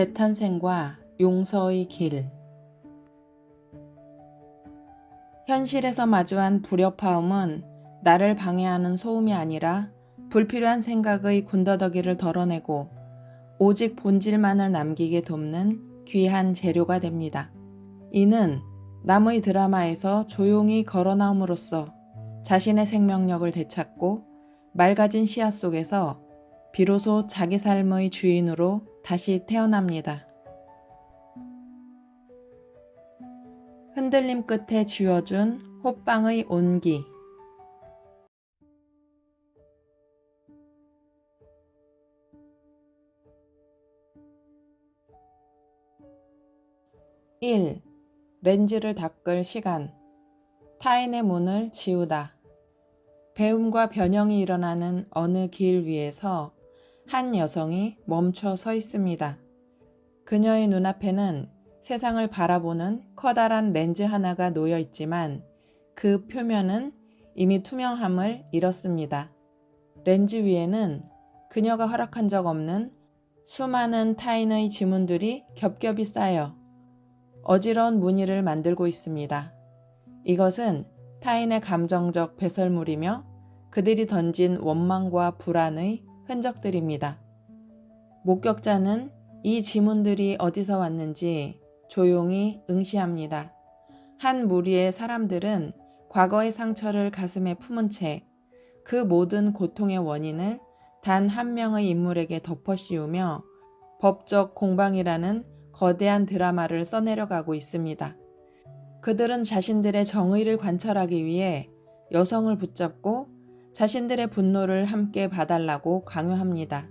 재탄생과 용서의 길. 현실에서 마주한 불협화음은 나를 방해하는 소음이 아니라 불필요한 생각의 군더더기를 덜어내고 오직 본질만을 남기게 돕는 귀한 재료가 됩니다. 이는 남의 드라마에서 조용히 걸어나옴으로써 자신의 생명력을 되찾고 맑아진 시야 속에서 비로소 자기 삶의 주인으로 다시 태어납니다. 흔들림 끝에 쥐어준 호빵의 온기. (1) 렌즈를 닦을 시간. 타인의 문을 지우다. 배움과 변형이 일어나는 어느 길 위에서 한 여성이 멈춰 서 있습니다. 그녀의 눈앞에는 세상을 바라보는 커다란 렌즈 하나가 놓여 있지만 그 표면은 이미 투명함을 잃었습니다. 렌즈 위에는 그녀가 허락한 적 없는 수많은 타인의 지문들이 겹겹이 쌓여 어지러운 무늬를 만들고 있습니다. 이것은 타인의 감정적 배설물이며 그들이 던진 원망과 불안의 흔적들입니다. 목격자는 이 지문들이 어디서 왔는지 조용히 응시합니다. 한 무리의 사람들은 과거의 상처를 가슴에 품은 채 그 모든 고통의 원인을 단 한 명의 인물에게 덮어씌우며 법적 공방이라는 거대한 드라마를 써내려가고 있습니다. 그들은 자신들의 정의를 관철하기 위해 여성을 붙잡고 자신들의 분노를 함께 봐달라고 강요합니다.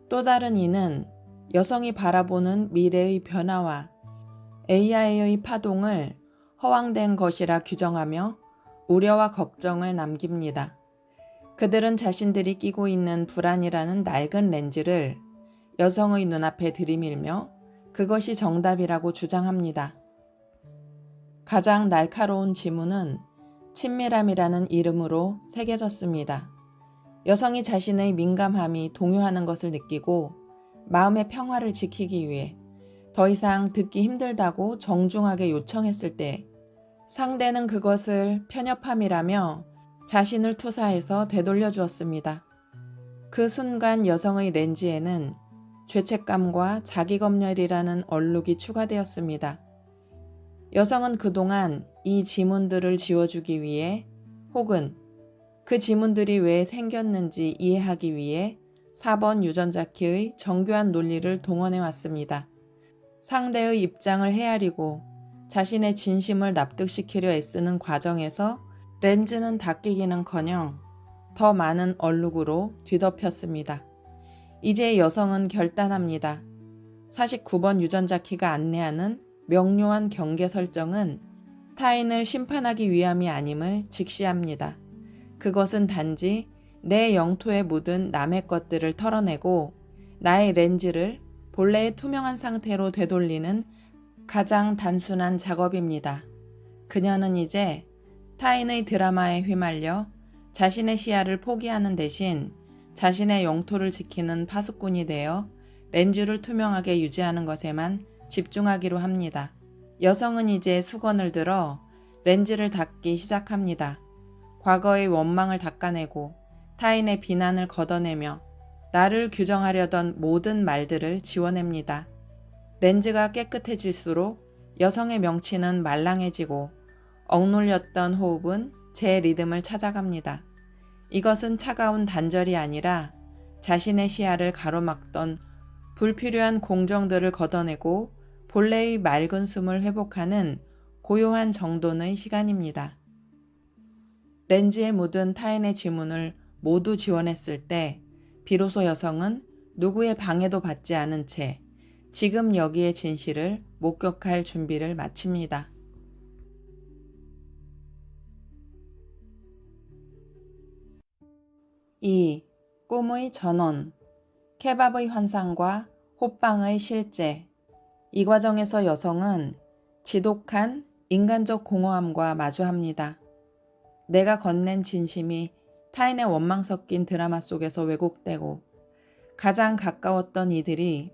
또 다른 이는 여성이 바라보는 미래의 변화와 AI의 파동을 허황된 것이라 규정하며 우려와 걱정을 남깁니다. 그들은 자신들이 끼고 있는 불안이라는 낡은 렌즈를 여성의 눈앞에 들이밀며 그것이 정답이라고 주장합니다. 가장 날카로운 지문은 친밀함이라는 이름으로 새겨졌습니다. 여성이 자신의 민감함이 동요하는 것을 느끼고 마음의 평화를 지키기 위해 더 이상 듣기 힘들다고 정중하게 요청했을 때 상대는 그것을 편협함이라며 자신을 투사해서 되돌려 주었습니다. 그 순간 여성의 렌즈에는 죄책감과 자기검열이라는 얼룩이 추가되었습니다. 여성은 그동안 이 지문들을 지워주기 위해 혹은 그 지문들이 왜 생겼는지 이해하기 위해 4번 유전자 키의 정교한 논리를 동원해 왔습니다. 상대의 입장을 헤아리고 자신의 진심을 납득시키려 애쓰는 과정에서 렌즈는 닦이기는커녕 더 많은 얼룩으로 뒤덮였습니다. 이제 여성은 결단합니다. 49번 유전자 키가 안내하는 명료한 경계 설정은 타인을 심판하기 위함이 아님을 직시합니다. 그것은 단지 내 영토에 묻은 남의 것들을 털어내고 나의 렌즈를 본래의 투명한 상태로 되돌리는 가장 단순한 작업입니다. 그녀는 이제 타인의 드라마에 휘말려 자신의 시야를 포기하는 대신 자신의 영토를 지키는 파수꾼이 되어 렌즈를 투명하게 유지하는 것에만 집중하기로 합니다. 여성은 이제 수건을 들어 렌즈를 닦기 시작합니다. 과거의 원망을 닦아내고 타인의 비난을 걷어내며 나를 규정하려던 모든 말들을 지워냅니다. 렌즈가 깨끗해질수록 여성의 명치는 말랑해지고 억눌렸던 호흡은 제 리듬을 찾아갑니다. 이것은 차가운 단절이 아니라 자신의 시야를 가로막던 불필요한 공정들을 걷어내고 본래의 맑은 숨을 회복하는 고요한 정돈의 시간입니다. 렌즈에 묻은 타인의 지문을 모두 지워냈을 때 비로소 여성은 누구의 방해도 받지 않은 채 지금 여기의 진실을 목격할 준비를 마칩니다. 2. 꿈의 전원. 케밥의 환상과 호빵의 실제. 이 과정에서 여성은 지독한 인간적 공허함과 마주합니다. 내가 건넨 진심이 타인의 원망 섞인 드라마 속에서 왜곡되고 가장 가까웠던 이들이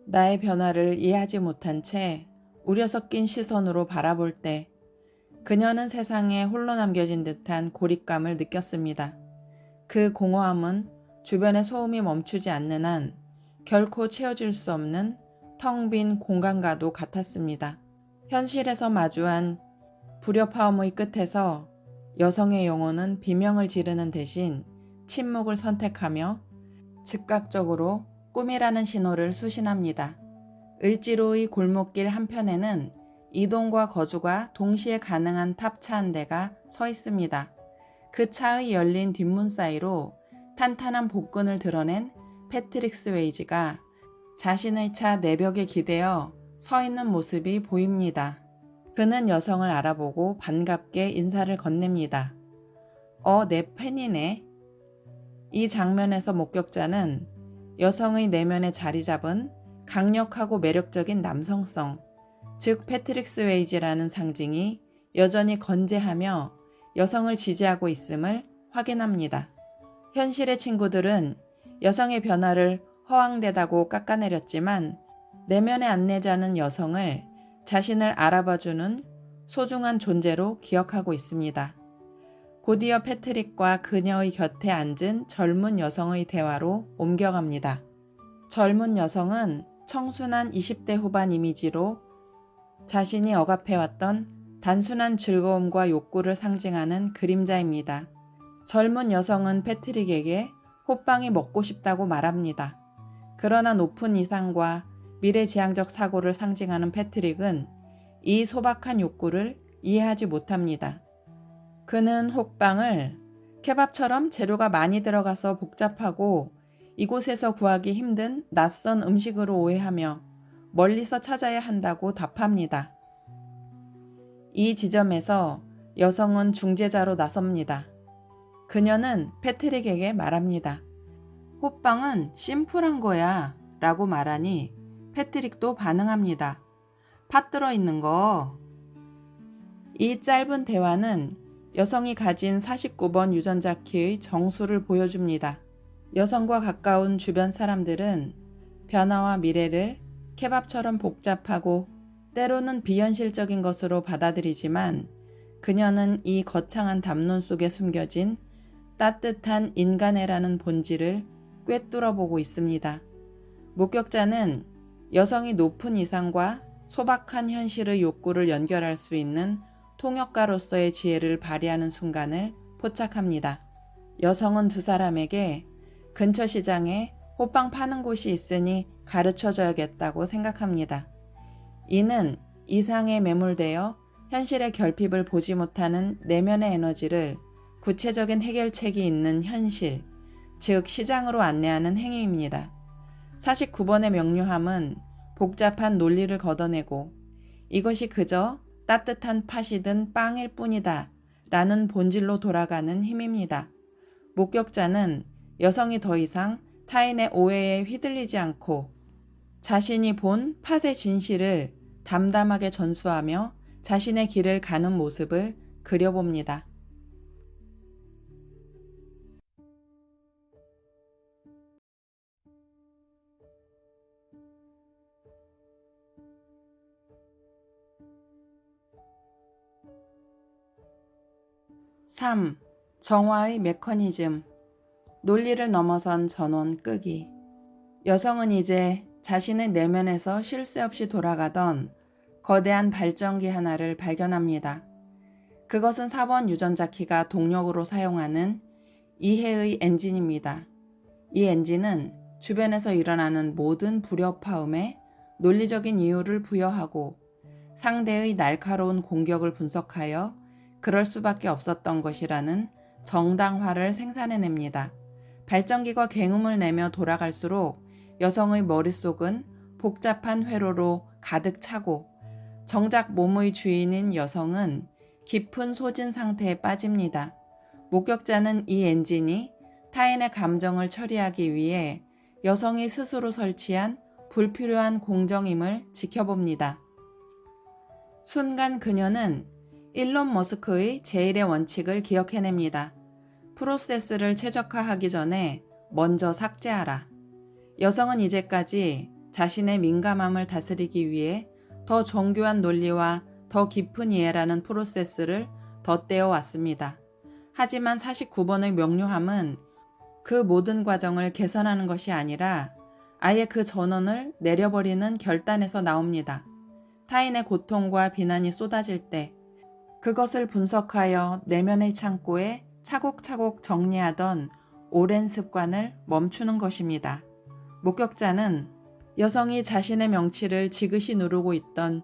나의 변화를 이해하지 못한 채 우려 섞인 시선으로 바라볼 때 그녀는 세상에 홀로 남겨진 듯한 고립감을 느꼈습니다. 그 공허함은 주변의 소음이 멈추지 않는 한 결코 채워질 수 없는 텅 빈 공간과도 같았습니다. 현실에서 마주한 불협화음의 끝에서 여성의 영혼은 비명을 지르는 대신 침묵을 선택하며 즉각적으로 꿈이라는 신호를 수신합니다. 을지로의 골목길 한편에는 이동과 거주가 동시에 가능한 탑차 한 대가 서 있습니다. 그 차의 열린 뒷문 사이로 탄탄한 복근을 드러낸 패트릭 스웨이지가 자신의 차 내벽에 기대어 서 있는 모습이 보입니다. 그는 여성을 알아보고 반갑게 인사를 건넵니다. 내 팬이네. 이 장면에서 목격자는 여성의 내면에 자리 잡은 강력하고 매력적인 남성성, 즉 패트릭 스웨이지라는 상징이 여전히 건재하며 여성을 지지하고 있음을 확인합니다. 현실의 친구들은 여성의 변화를 허황되다고 깎아내렸지만 내면의 안내자는 여성을 자신을 알아봐주는 소중한 존재로 기억하고 있습니다. 곧이어 패트릭과 그녀의 곁에 앉은 젊은 여성의 대화로 옮겨갑니다. 젊은 여성은 청순한 20대 후반 이미지로 자신이 억압해왔던 단순한 즐거움과 욕구를 상징하는 그림자입니다. 젊은 여성은 패트릭에게 호빵이 먹고 싶다고 말합니다. 그러나 높은 이상과 미래지향적 사고를 상징하는 패트릭은 이 소박한 욕구를 이해하지 못합니다. 그는 호빵을 케밥처럼 재료가 많이 들어가서 복잡하고 이곳에서 구하기 힘든 낯선 음식으로 오해하며 멀리서 찾아야 한다고 답합니다. 이 지점에서 여성은 중재자로 나섭니다. 그녀는 패트릭에게 말합니다. 호빵은 심플한 거야 라고 말하니 패트릭도 반응합니다. 팥 들어있는 거. 이 짧은 대화는 여성이 가진 49번 유전자 키의 정수를 보여줍니다. 여성과 가까운 주변 사람들은 변화와 미래를 케밥처럼 복잡하고 때로는 비현실적인 것으로 받아들이지만 그녀는 이 거창한 담론 속에 숨겨진 따뜻한 인간애라는 본질을 꿰뚫어 보고 있습니다. 목격자는 여성이 높은 이상과 소박한 현실의 욕구를 연결할 수 있는 통역가로서의 지혜를 발휘하는 순간을 포착합니다. 여성은 두 사람에게 근처 시장에 호빵 파는 곳이 있으니 가르쳐줘야겠다고 생각합니다. 이는 이상에 매몰되어 현실의 결핍을 보지 못하는 내면의 에너지를 구체적인 해결책이 있는 현실, 즉 시장으로 안내하는 행위입니다. 49번의 명료함은 복잡한 논리를 걷어내고 이것이 그저 따뜻한 팥이든 빵일 뿐이다 라는 본질로 돌아가는 힘입니다. 목격자는 여성이 더 이상 타인의 오해에 휘둘리지 않고 자신이 본 팥의 진실을 담담하게 전수하며 자신의 길을 가는 모습을 그려봅니다. (3) 정화의 메커니즘. 논리를 넘어선 전원 끄기. 여성은 이제 자신의 내면에서 쉴 새 없이 돌아가던 거대한 발전기 하나를 발견합니다. 그것은 4번 유전자 키가 동력으로 사용하는 이해의 엔진입니다. 이 엔진은 주변에서 일어나는 모든 불협화음에 논리적인 이유를 부여하고 상대의 날카로운 공격을 분석하여 그럴 수밖에 없었던 것이라는 정당화를 생산해냅니다. 발전기가 굉음을 내며 돌아갈수록 여성의 머릿속은 복잡한 회로로 가득 차고 정작 몸의 주인인 여성은 깊은 소진 상태에 빠집니다. 목격자는 이 엔진이 타인의 감정을 처리하기 위해 여성이 스스로 설치한 불필요한 공정임을 지켜봅니다. 순간 그녀는 일론 머스크의 제1의 원칙을 기억해냅니다. 프로세스를 최적화하기 전에 먼저 삭제하라. 여성은 이제까지 자신의 민감함을 다스리기 위해 더 정교한 논리와 더 깊은 이해라는 프로세스를 덧대어 왔습니다. 하지만 49번의 명료함은 그 모든 과정을 개선하는 것이 아니라 아예 그 전원을 내려버리는 결단에서 나옵니다. 타인의 고통과 비난이 쏟아질 때 그것을 분석하여 내면의 창고에 차곡차곡 정리하던 오랜 습관을 멈추는 것입니다. 목격자는 여성이 자신의 명치를 지그시 누르고 있던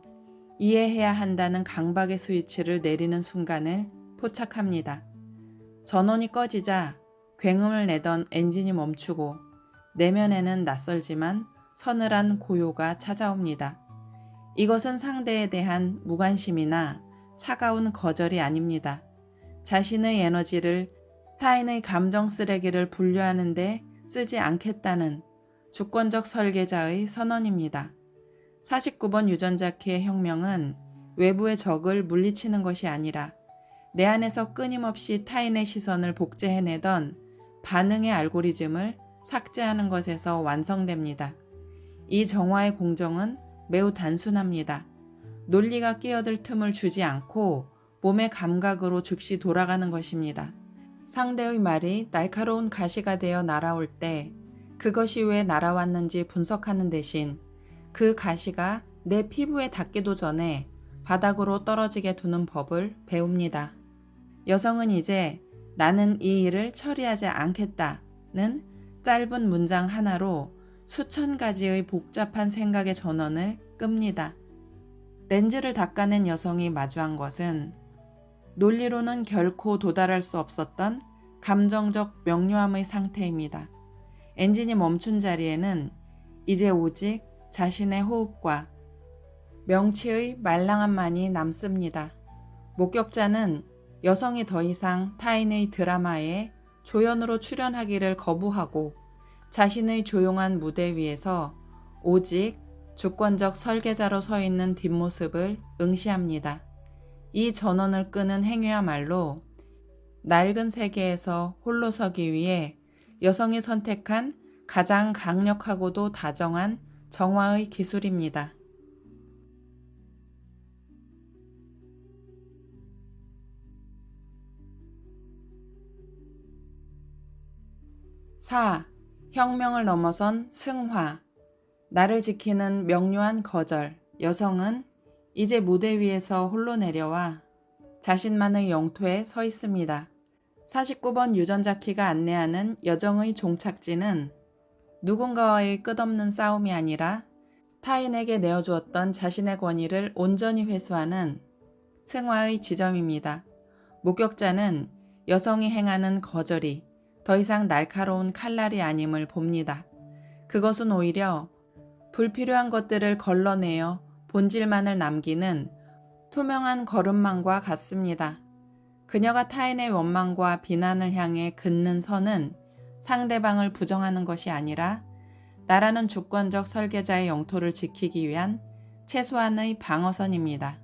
이해해야 한다는 강박의 스위치를 내리는 순간을 포착합니다. 전원이 꺼지자 굉음을 내던 엔진이 멈추고 내면에는 낯설지만 서늘한 고요가 찾아옵니다. 이것은 상대에 대한 무관심이나 차가운 거절이 아닙니다. 자신의 에너지를 타인의 감정 쓰레기를 분류하는 데 쓰지 않겠다는 주권적 설계자의 선언입니다. 49번 유전자 키의 혁명은 외부의 적을 물리치는 것이 아니라 내 안에서 끊임없이 타인의 시선을 복제해내던 반응의 알고리즘을 삭제하는 것에서 완성됩니다. 이 정화의 공정은 매우 단순합니다. 논리가 끼어들 틈을 주지 않고 몸의 감각으로 즉시 돌아가는 것입니다. 상대의 말이 날카로운 가시가 되어 날아올 때 그것이 왜 날아왔는지 분석하는 대신 그 가시가 내 피부에 닿기도 전에 바닥으로 떨어지게 두는 법을 배웁니다. 여성은 이제 나는 이 일을 처리하지 않겠다는 짧은 문장 하나로 수천 가지의 복잡한 생각의 전원을 끕니다. 렌즈를 닦아낸 여성이 마주한 것은 논리로는 결코 도달할 수 없었던 감정적 명료함의 상태입니다. 엔진이 멈춘 자리에는 이제 오직 자신의 호흡과 명치의 말랑함만이 남습니다. 목격자는 여성이 더 이상 타인의 드라마에 조연으로 출연하기를 거부하고 자신의 조용한 무대 위에서 오직 주권적 설계자로 서 있는 뒷모습을 응시합니다. 이 전원을 끄는 행위야말로 낡은 세계에서 홀로 서기 위해 여성이 선택한 가장 강력하고도 다정한 정화의 기술입니다. 4. 혁명을 넘어선 승화. 나를 지키는 명료한 거절. 여성은 이제 무대 위에서 홀로 내려와 자신만의 영토에 서 있습니다. 49번 유전자 키가 안내하는 여정의 종착지는 누군가와의 끝없는 싸움이 아니라 타인에게 내어주었던 자신의 권위를 온전히 회수하는 승화의 지점입니다. 목격자는 여성이 행하는 거절이 더 이상 날카로운 칼날이 아님을 봅니다. 그것은 오히려 불필요한 것들을 걸러내어 본질만을 남기는 투명한 걸음망과 같습니다. 그녀가 타인의 원망과 비난을 향해 긋는 선은 상대방을 부정하는 것이 아니라 나라는 주권적 설계자의 영토를 지키기 위한 최소한의 방어선입니다.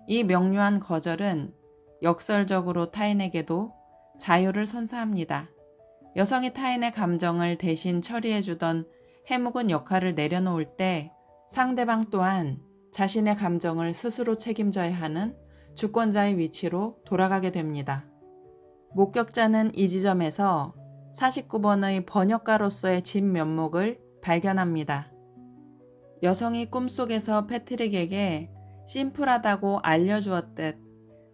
이 명료한 거절은 역설적으로 타인에게도 자유를 선사합니다. 여성이 타인의 감정을 대신 처리해주던 해묵은 역할을 내려놓을 때 상대방 또한 자신의 감정을 스스로 책임져야 하는 주권자의 위치로 돌아가게 됩니다. 목격자는 이 지점에서 49번의 번역가로서의 진면목을 발견합니다. 여성이 꿈속에서 패트릭에게 심플하다고 알려주었듯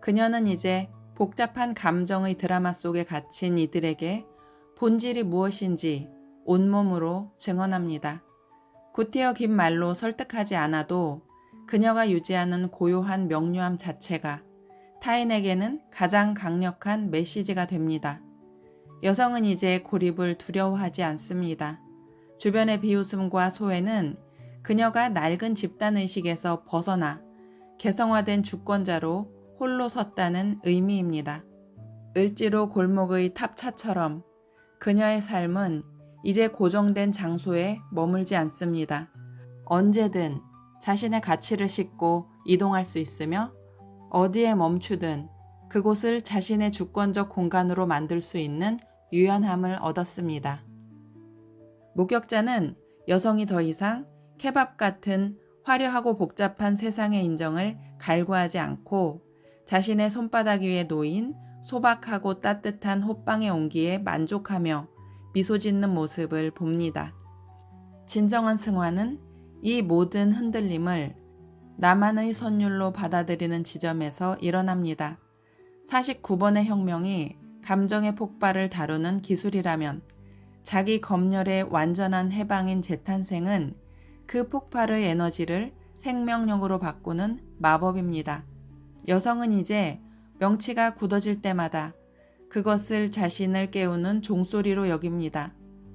그녀는 이제 복잡한 감정의 드라마 속에 갇힌 이들에게 본질이 무엇인지 온몸으로 증언합니다. 구태여 긴 말로 설득하지 않아도 그녀가 유지하는 고요한 명료함 자체가 타인에게는 가장 강력한 메시지가 됩니다. 여성은 이제 고립을 두려워하지 않습니다. 주변의 비웃음과 소외는 그녀가 낡은 집단의식에서 벗어나 개성화된 주권자로 홀로 섰다는 의미입니다. 을지로 골목의 탑차처럼 그녀의 삶은 이제 고정된 장소에 머물지 않습니다. 언제든 자신의 가치를 싣고 이동할 수 있으며 어디에 멈추든 그곳을 자신의 주권적 공간으로 만들 수 있는 유연함을 얻었습니다. 목격자는 여성이 더 이상 케밥 같은 화려하고 복잡한 세상의 인정을 갈구하지 않고 자신의 손바닥 위에 놓인 소박하고 따뜻한 호빵의 온기에 만족하며 미소 짓는 모습을 봅니다. 진정한 승화는 이 모든 흔들림을 나만의 선율로 받아들이는 지점에서 일어납니다. 49번의 혁명이 감정의 폭발을 다루는 기술이라면 자기 검열의 완전한 해방인 재탄생은 그 폭발의 에너지를 생명력으로 바꾸는 마법입니다. 여성은 이제 명치가 굳어질 때마다 그것을 자신을 깨우는 종소리로 여깁니다.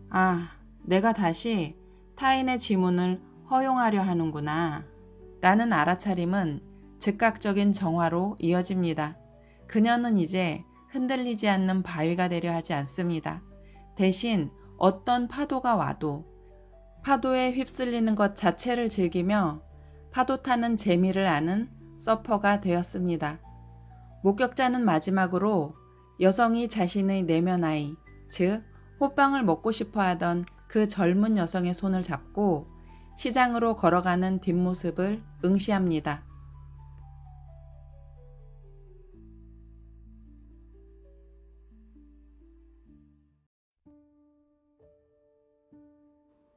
아, 내가 다시 타인의 지문을 허용하려 하는구나. 라는 알아차림은 즉각적인 정화로 이어집니다. 그녀는 이제 흔들리지 않는 바위가 되려 하지 않습니다. 대신 어떤 파도가 와도 파도에 휩쓸리는 것 자체를 즐기며 파도 타는 재미를 아는 서퍼가 되었습니다. 목격자는 마지막으로 여성이 자신의 내면 아이, 즉 호빵을 먹고 싶어 하던 그 젊은 여성의 손을 잡고 시장으로 걸어가는 뒷모습을 응시합니다.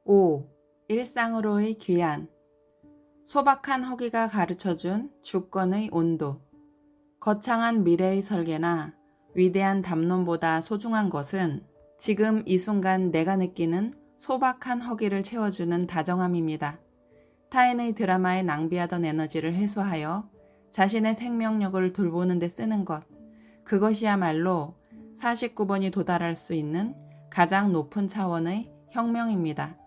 오, 일상으로의 귀한. 소박한 허기가 가르쳐준 주권의 온도. 거창한 미래의 설계나 위대한 담론보다 소중한 것은 지금 이 순간 내가 느끼는 소박한 허기를 채워주는 다정함입니다. 타인의 드라마에 낭비하던 에너지를 해소하여 자신의 생명력을 돌보는 데 쓰는 것. 그것이야말로 49번이 도달할 수 있는 가장 높은 차원의 혁명입니다.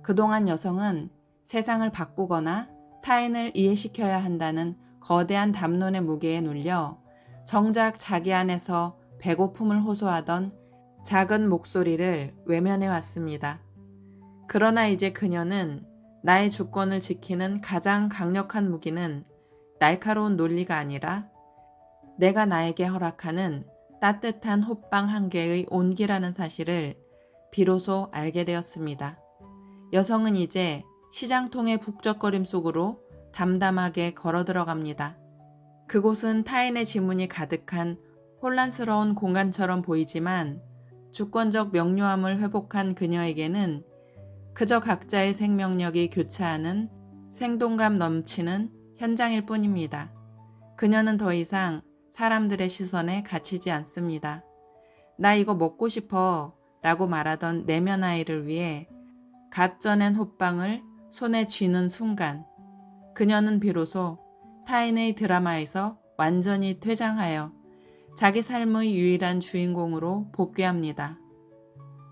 그동안 여성은 세상을 바꾸거나 타인을 이해시켜야 한다는 거대한 담론의 무게에 눌려 정작 자기 안에서 배고픔을 호소하던 작은 목소리를 외면해 왔습니다. 그러나 이제 그녀는 나의 주권을 지키는 가장 강력한 무기는 날카로운 논리가 아니라 내가 나에게 허락하는 따뜻한 호빵 한 개의 온기라는 사실을 비로소 알게 되었습니다. 여성은 이제 시장통의 북적거림 속으로 담담하게 걸어 들어갑니다. 그곳은 타인의 지문이 가득한 혼란스러운 공간처럼 보이지만 주권적 명료함을 회복한 그녀에게는 그저 각자의 생명력이 교차하는 생동감 넘치는 현장일 뿐입니다. 그녀는 더 이상 사람들의 시선에 갇히지 않습니다. 나 이거 먹고 싶어 라고 말하던 내면 아이를 위해 갓 쪄낸 호빵을 손에 쥐는 순간 그녀는 비로소 타인의 드라마에서 완전히 퇴장하여 자기 삶의 유일한 주인공으로 복귀합니다.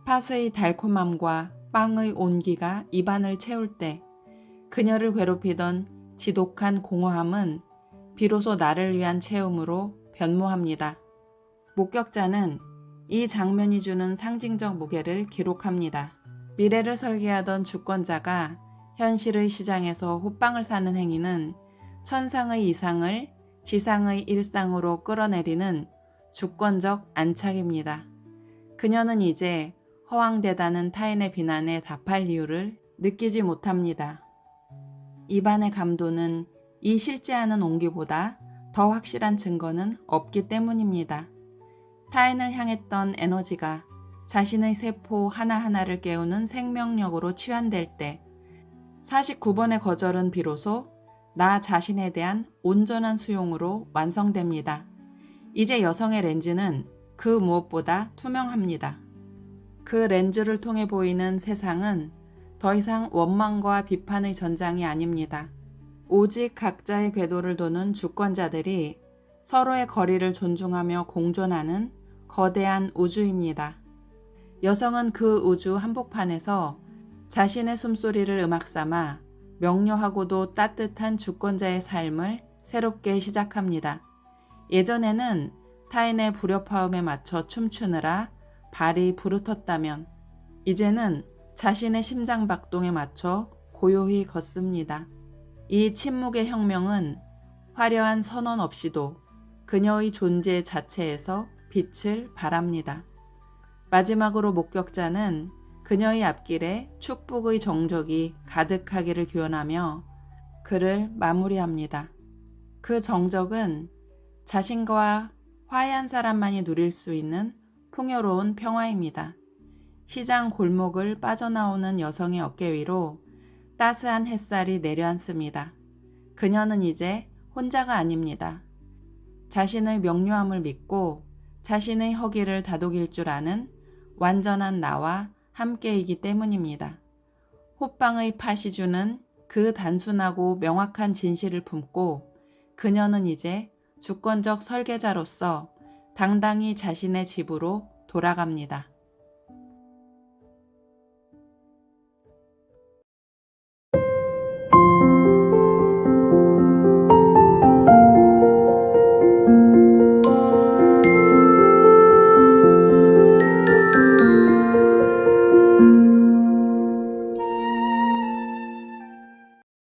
팥의 달콤함과 빵의 온기가 입안을 채울 때 그녀를 괴롭히던 지독한 공허함은 비로소 나를 위한 체험으로 변모합니다. 목격자는 이 장면이 주는 상징적 무게를 기록합니다. 미래를 설계하던 주권자가 현실의 시장에서 호빵을 사는 행위는 천상의 이상을 지상의 일상으로 끌어내리는 주권적 안착입니다. 그녀는 이제 허황되다는 타인의 비난에 답할 이유를 느끼지 못합니다. 입안의 감도는 이 실제하는 온기보다 더 확실한 증거는 없기 때문입니다. 타인을 향했던 에너지가 자신의 세포 하나하나를 깨우는 생명력으로 치환될 때 49번의 거절은 비로소 나 자신에 대한 온전한 수용으로 완성됩니다. 이제 여성의 렌즈는 그 무엇보다 투명합니다. 그 렌즈를 통해 보이는 세상은 더 이상 원망과 비판의 전장이 아닙니다. 오직 각자의 궤도를 도는 주권자들이 서로의 거리를 존중하며 공존하는 거대한 우주입니다. 여성은 그 우주 한복판에서 자신의 숨소리를 음악 삼아 명료하고도 따뜻한 주권자의 삶을 새롭게 시작합니다. 예전에는 타인의 불협화음에 맞춰 춤추느라 발이 부르텄다면 이제는 자신의 심장 박동에 맞춰 고요히 걷습니다. 이 침묵의 혁명은 화려한 선언 없이도 그녀의 존재 자체에서 빛을 발합니다. 마지막으로 목격자는 그녀의 앞길에 축복의 정적이 가득하기를 기원하며 글을 마무리합니다. 그 정적은 자신과 화해한 사람만이 누릴 수 있는 풍요로운 평화입니다. 시장 골목을 빠져나오는 여성의 어깨 위로 따스한 햇살이 내려앉습니다. 그녀는 이제 혼자가 아닙니다. 자신의 명료함을 믿고 자신의 허기를 다독일 줄 아는 완전한 나와 함께이기 때문입니다. 호빵의 팥이 주는 그 단순하고 명확한 진실을 품고 그녀는 이제 주권적 설계자로서 당당히 자신의 집으로 돌아갑니다.